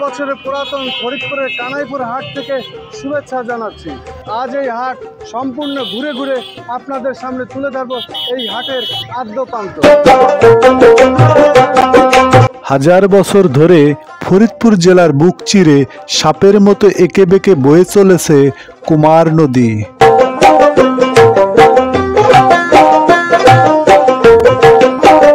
বছরের পুরাতন ফরিদপুরের কানাইপুর হাট থেকে শুভেচ্ছা জানাচ্ছি। আজ এই হাট সম্পূর্ণ ঘুরে ঘুরে আপনাদের সামনে তুলে ধরবো এই হাটের আদ্যপ্রান্ত। হাজার বছর ধরে ফরিদপুর জেলার বুক চিরে সাপের মতো এঁকে বেঁকে বয়ে চলেছে কুমার নদী।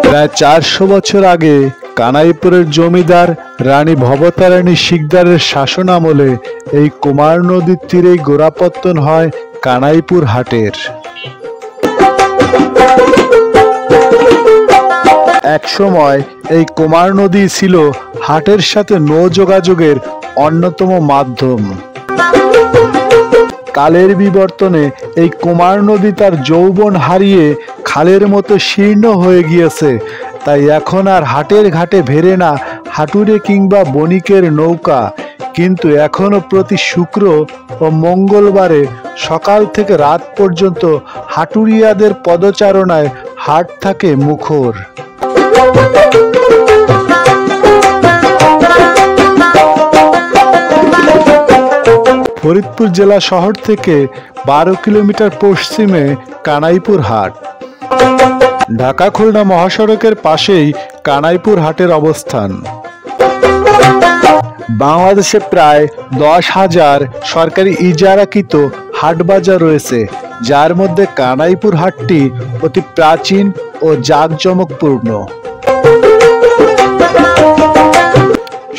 প্রায় 400 বছর আগে কানাইপুরের জমিদার রানী ভবতারিণী শিকদারের শাসন আমলে এই কুমার নদীর তীরেই গোড়াপত্তন হয় কানাইপুর হাটের। এক সময় এই কুমার নদী ছিল হাটের সাথে নৌ যোগাযোগের অন্যতম মাধ্যম। কালের বিবর্তনে এই কুমার নদী তার যৌবন হারিয়ে খালের মতো শীর্ণ হয়ে গিয়েছে। তাই এখন আর হাটের ঘাটে ভেড়ে না হাটুরে কিংবা বণিকের নৌকা, কিন্তু এখনো প্রতি শুক্র ও মঙ্গলবারে সকাল থেকে রাত পর্যন্ত হাটুরিয়াদের পদচারণায় হাট থাকে মুখর। ফরিদপুর জেলা শহর থেকে 12 কিলোমিটার পশ্চিমে কানাইপুর হাট। ঢাকা খুলনা মহাসড়কের পাশেই কানাইপুর হাটের অবস্থান। বাংলাদেশে প্রায় 10,000 সরকারি ইজারাকৃত হাট বাজার রয়েছে, যার মধ্যে কানাইপুর হাটটি অতি প্রাচীন ও জাঁকজমকপূর্ণ।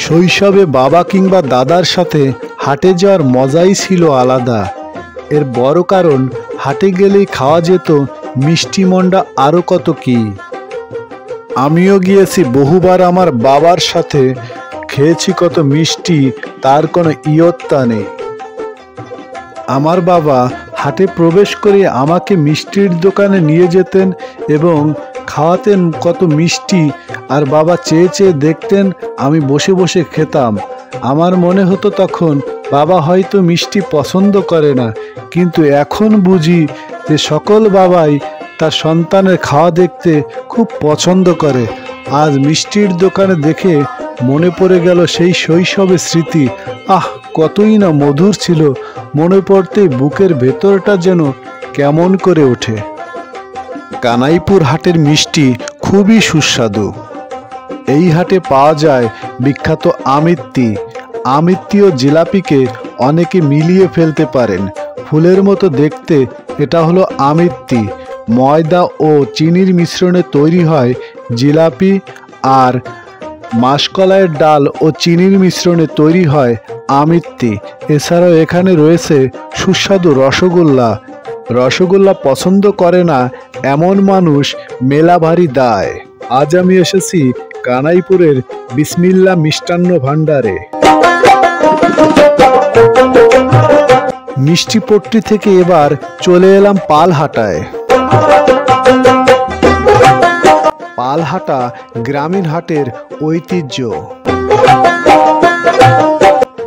শৈশবে বাবা কিংবা দাদার সাথে হাটে যাওয়ার মজাই ছিল আলাদা। এর বড় কারণ হাটে গেলেই খাওয়া যেত মিষ্টি মন্ডা আরো কত কি। আমিও গিয়েছি বহুবার আমার বাবার সাথে, খেয়েছি কত মিষ্টি, তার কোনো ইয়ত্তা নেই। আমার বাবা হাটে প্রবেশ করে আমাকে মিষ্টির দোকানে নিয়ে যেতেন এবং খাওয়াতেন কত মিষ্টি, আর বাবা চেয়ে চেয়ে দেখতেন, আমি বসে বসে খেতাম। আমার মনে হতো তখন বাবা হয়তো মিষ্টি পছন্দ করে না, কিন্তু এখন বুঝি যে সকল বাবাই তার সন্তানের খাওয়া দেখতে খুব পছন্দ করে। আজ মিষ্টির দোকানে দেখে মনে পড়ে গেল সেই শৈশবের স্মৃতি। আহ, কতই না মধুর ছিল। মনে পড়তেই বুকের ভেতরটা যেন কেমন করে ওঠে। কানাইপুর হাটের মিষ্টি খুবই সুস্বাদু। এই হাটে পাওয়া যায় বিখ্যাত আমিত্তি। আমিত্তি ও জিলাপিকে অনেকে মিলিয়ে ফেলতে পারেন। ফুলের মতো দেখতে এটা হলো আমিত্তি। ময়দা ও চিনির মিশ্রণে তৈরি হয় জিলাপি, আর মাসকলাইয়ের ডাল ও চিনির মিশ্রণে তৈরি হয় আমিত্তি। এছাড়াও এখানে রয়েছে সুস্বাদু রসগোল্লা। রসগোল্লা পছন্দ করে না এমন মানুষ মেলা ভারী দায়। আজ আমি এসেছি কানাইপুরের বিসমিল্লা মিষ্টান্ন ভান্ডারে। মিষ্টিপট্টি থেকে এবার চলে এলাম পালহাটায়। পালহাটা গ্রামীণ হাটের ঐতিহ্য।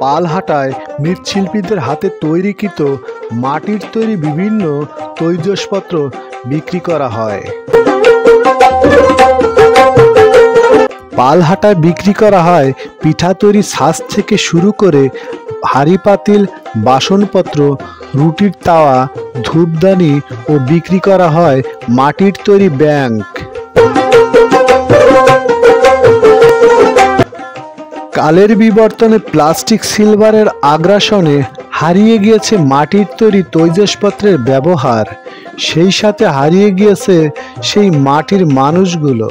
পালহাটায় মৃৎশিল্পীদের হাতে তৈরিকৃত মাটির তৈরি বিভিন্ন তৈজসপত্র বিক্রি করা হয়। পালহাটায় বিক্রি করা হয় পিঠা তৈরি ছাঁচ থেকে শুরু করে হাঁড়ি পাতিল, বাসনপত্র, রুটির তাওয়া, ধূপদানি ও বিক্রি করা হয় মাটির তৈরি ব্যাংক। কালের বিবর্তনে প্লাস্টিক সিলভারের আগ্রাসনে হারিয়ে গিয়েছে মাটির তৈরি তৈজসপত্রের ব্যবহার। সেই সাথে হারিয়ে গিয়েছে সেই মাটির মানুষগুলো।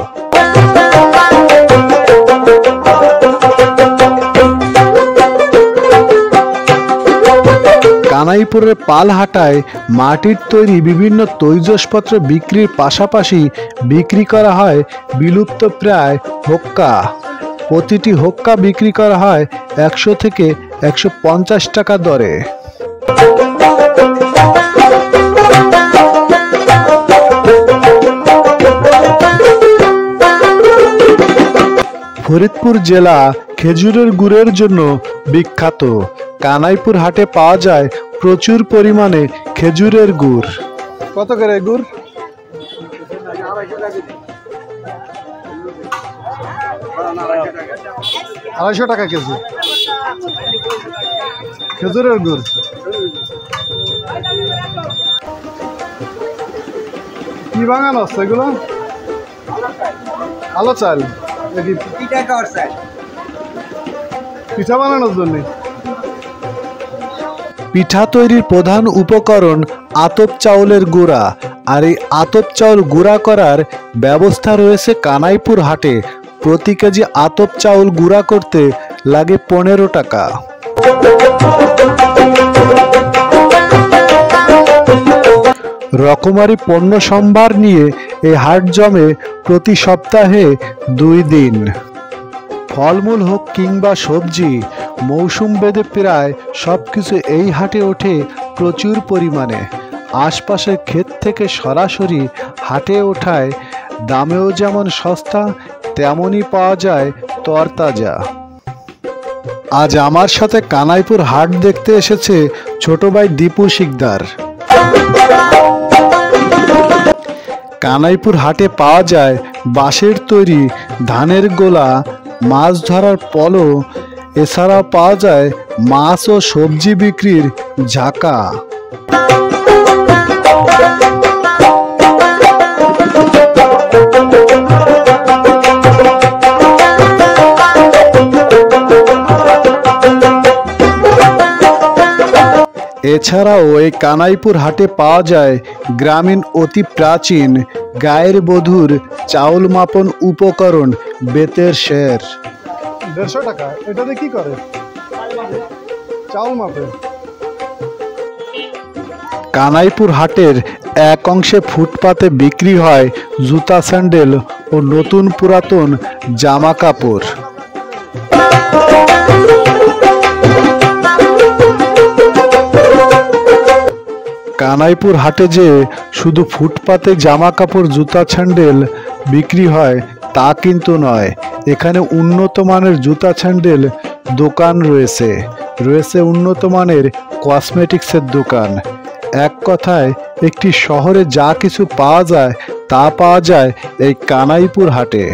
কানাইপুরের পালহাটায় মাটির তৈরি বিভিন্ন তৈজসপত্র বিক্রির পাশাপাশি বিক্রি করা হয় বিলুপ্ত প্রায় হোক্কা। প্রতিটি হোক্কা বিক্রি করা হয় 100 থেকে 150 টাকা দরে। ফরিদপুর জেলা খেজুরের গুড়ের জন্য বিখ্যাত। কানাইপুর হাটে পাওয়া যায় প্রচুর পরিমাণে খেজুরের গুড়। কত করে গুড়? 250 টাকা কেজি। খেজুরের গুড়। কি বাগান আছে এগুলো? আলো চাল নাকি পিঠা বানানোর জন্য? পিঠা তৈরির প্রধান উপকরণ আতপ চাউলের গুঁড়া, আর এই আতপ চাউল গুঁড়া করার ব্যবস্থা রয়েছে কানাইপুর হাটে। প্রতি কেজি আতপ চাউল গুঁড়া করতে লাগে 15 টাকা। রকমারি পণ্য সম্ভার নিয়ে এই হাট জমে প্রতি সপ্তাহে 2 দিন। ফলমূল হোক কিংবা সবজি, মৌসুম ভেদে প্রায় সব কিছু এই হাটে ওঠে প্রচুর পরিমাণে। আশপাশের ক্ষেত থেকে সরাসরি হাটে ওঠায় দামেও যেমন সস্তা, তেমনই পাওয়া যায় তরতাজা। আজ আমার সাথে কানাইপুর হাট দেখতে এসেছে ছোট ভাই দীপু শিকদার। কানাইপুর হাটে পাওয়া যায় বাঁশের তৈরি ধানের গোলা, মাছ ধরার পলো, এছাড়াও পাওয়া যায় মাছ ও সবজি বিক্রির ঝাঁকা। এছাড়াও এই কানাইপুর হাটে পাওয়া যায় গ্রামীণ অতি প্রাচীন গায়ের বধূর চাউল মাপন উপকরণ বেতের শের। 150 টাকা। এটাতে কি করে? চাউল মাপে। কানাইপুর হাটের এক অংশে ফুটপাতে বিক্রি হয় জুতা, স্যান্ডেল ও নতুন পুরাতন জামা কাপড়। কানাইপুর হাটে যে শুধু ফুটপাতে জামা কাপড়, জুতা, স্যান্ডেল বিক্রি হয় তা কিন্তু নয়। এখানে উন্নত মানের জুতা, স্যান্ডেল দোকান রয়েছে, রয়েছে উন্নত মানের কসমেটিক্সের দোকান। এক কথায় একটি শহরে যা কিছু পাওয়া যায় তা পাওয়া যায় এই কানাইপুর হাটে।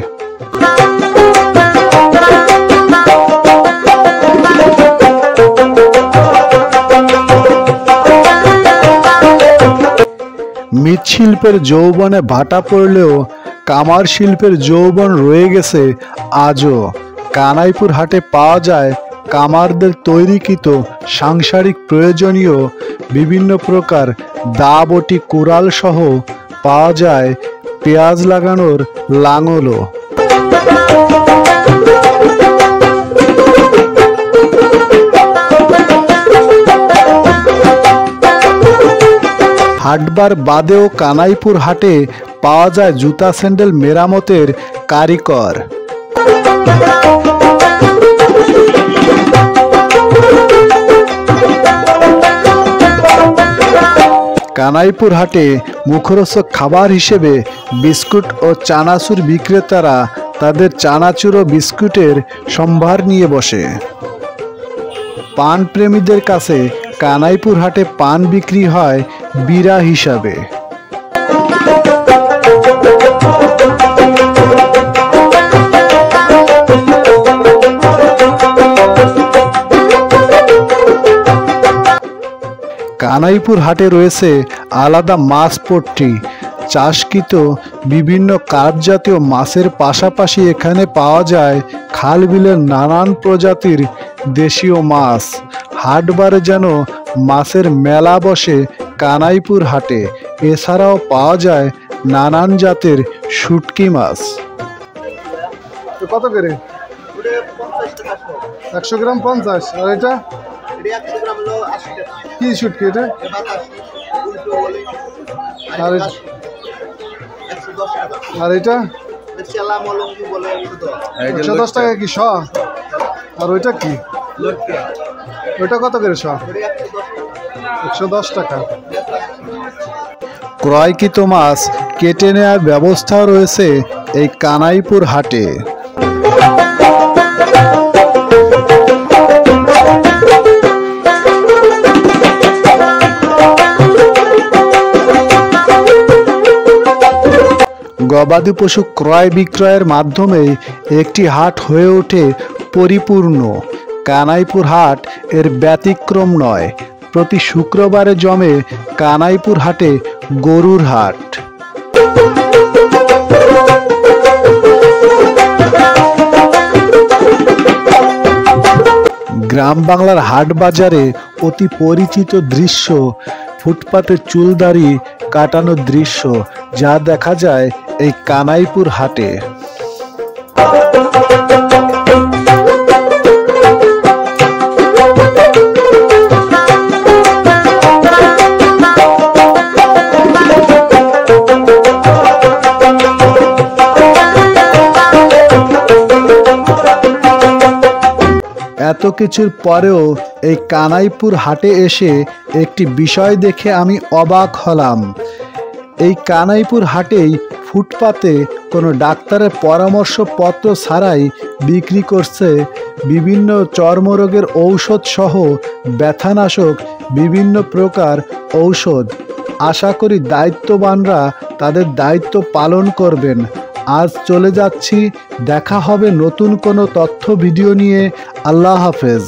মৃৎশিল্পের যৌবনে ভাটা পড়লেও কামার শিল্পের যৌবন রয়ে গেছে আজও। কানাইপুর হাটে পাওয়া যায় কামারদের তৈরিকৃত সাংসারিক প্রয়োজনীয় বিভিন্ন প্রকার দা, বটি, কুড়াল সহ পাওয়া যায় পেঁয়াজ লাগানোর লাঙলও। হাটবার বাদেও কানাইপুর হাটে পাওয়া যায় জুতা, স্যান্ডেল মেরামতের কারিগর। কানাইপুর হাটে মুখরোচক খাবার হিসেবে বিস্কুট ও চানাচুর বিক্রেতারা তাদের চানাচুর ও বিস্কুটের সম্ভার নিয়ে বসে। পান প্রেমীদের কাছে কানাইপুর হাটে পান বিক্রি হয় বিড়া হিসাবে। কানাইপুর হাটে রয়েছে আলাদা মাছ পট্টি, চাষকৃত বিভিন্ন কার্প জাতীয় মাছের পাশাপাশি এখানে পাওয়া যায় খাল বিলের নানান প্রজাতির দেশীয় মাছ। হাটবারে যেন মাছের মেলা বসে কানাইপুর হাটে। এছাড়াও পাওয়া যায় নানান জাতের শুটকি মাছ। কত করে? 100 গ্রাম 50। আর এটা কি শুটকি? এটা আর এটা 110 টাকা কি শ? আর ওইটা কি? ওইটা কত করে শ? 110 টাকা। ক্রয়কৃত মাছ কেটে নেওয়ার ব্যবস্থাও রয়েছে এই কানাইপুর হাটে। গবাদি পশু ক্রয় বিক্রয়ের মাধ্যমে একটি হাট হয়ে ওঠে পরিপূর্ণ। কানাইপুর হাট এর ব্যতিক্রম নয়। প্রতি শুক্রবারে জমে কানাইপুর হাটে গরুর হাট। গ্রাম বাংলার হাট বাজারে অতি পরিচিত দৃশ্য ফুটপাতে চুলদাড়ি কাটানোর দৃশ্য, যা দেখা যায় এই কানাইপুর হাটে। এত কিছুর পরেও এই কানাইপুর হাটে এসে একটি বিষয় দেখে আমি অবাক হলাম। এই কানাইপুর হাটেই ফুটপাতে কোনো ডাক্তারের পরামর্শপত্র ছাড়াই বিক্রি করছে বিভিন্ন চর্মরোগের ঔষধ সহ ব্যথানাশক বিভিন্ন প্রকার ঔষধ। আশা করি দায়িত্ববানরা তাদের দায়িত্ব পালন করবেন। আজ চলে যাচ্ছি, দেখা হবে নতুন কোনো তথ্য ভিডিও নিয়ে। আল্লাহ হাফেজ।